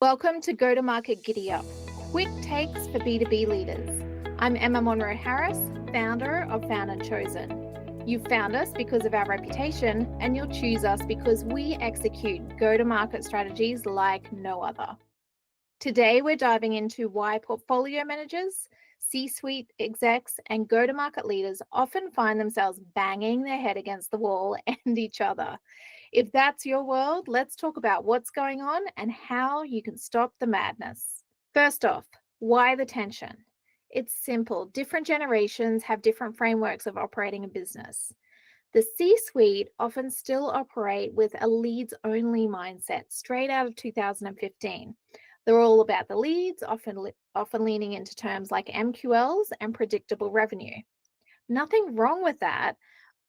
Welcome to Go to Market Giddy Up, quick takes for B2B leaders. I'm Emma Monroe Harris, founder of Found&Chosen. You found us because of our reputation, and you'll choose us because we execute go to market strategies like no other. Today, we're diving into why portfolio managers, C-suite execs, and go to market leaders often find themselves banging their head against the wall and each other. If that's your world, let's talk about what's going on and how you can stop the madness. First off, why the tension? It's simple. Different generations have different frameworks of operating a business. The C-suite often still operate with a leads-only mindset straight out of 2015. They're all about the leads, often leaning into terms like MQLs and predictable revenue. Nothing wrong with that,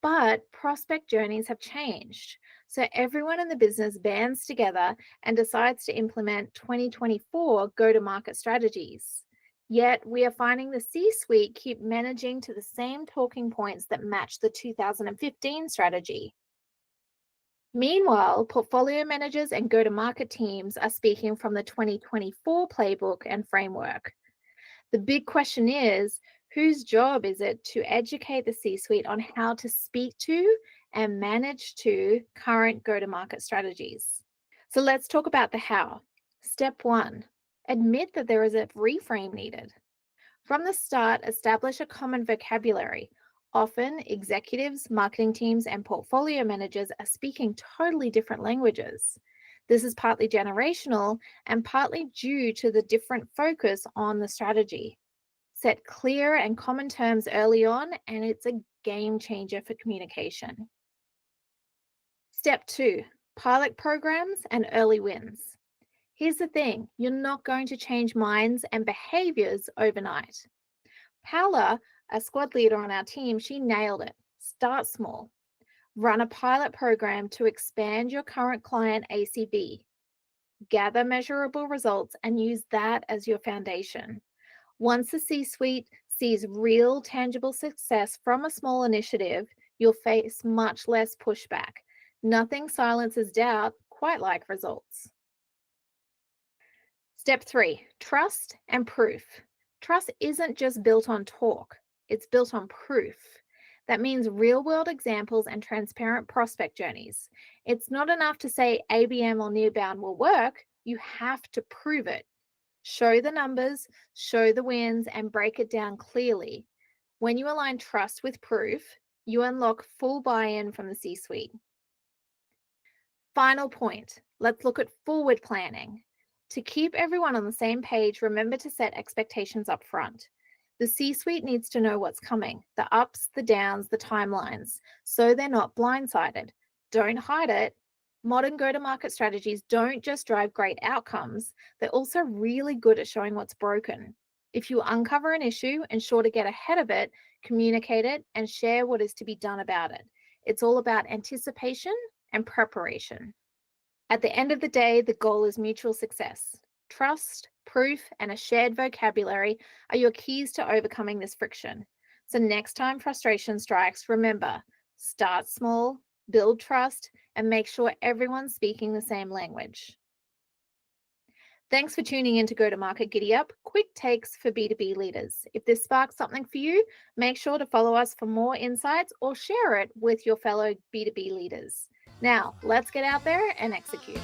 but prospect journeys have changed. So everyone in the business bands together and decides to implement 2024 go-to-market strategies. Yet we are finding the C-suite keep managing to the same talking points that match the 2015 strategy. Meanwhile, portfolio managers and go-to-market teams are speaking from the 2024 playbook and framework. The big question is, whose job is it to educate the C-suite on how to speak to and manage to current go-to-market strategies? So let's talk about the how. Step 1, admit that there is a reframe needed. From the start, establish a common vocabulary. Often, executives, marketing teams, and portfolio managers are speaking totally different languages. This is partly generational and partly due to the different focus on the strategy. Set clear and common terms early on, and it's a game changer for communication. Step 2, pilot programs and early wins. Here's the thing, you're not going to change minds and behaviors overnight. Paula, a squad leader on our team, she nailed it. Start small. Run a pilot program to expand your current client ACV. Gather measurable results and use that as your foundation. Once the C-suite sees real, tangible success from a small initiative, you'll face much less pushback. Nothing silences doubt quite like results. Step 3, trust and proof. Trust isn't just built on talk, it's built on proof. That means real-world examples and transparent prospect journeys. It's not enough to say ABM or nearbound will work, you have to prove it. Show the numbers, show the wins, and break it down clearly. When you align trust with proof, you unlock full buy-in from the C-suite. Final point, let's look at forward planning. To keep everyone on the same page, remember to set expectations up front. The C-suite needs to know what's coming, the ups, the downs, the timelines, so they're not blindsided. Don't hide it. Modern go-to-market strategies don't just drive great outcomes, they're also really good at showing what's broken. If you uncover an issue, ensure to get ahead of it, communicate it, and share what is to be done about it. It's all about anticipation and preparation. At the end of the day, the goal is mutual success. Trust, proof, and a shared vocabulary are your keys to overcoming this friction. So next time frustration strikes, remember, start small, build trust, and make sure everyone's speaking the same language. Thanks for tuning in to Go to Market Giddy Up, quick takes for B2B leaders. If this sparks something for you, make sure to follow us for more insights or share it with your fellow B2B leaders. Now, let's get out there and execute.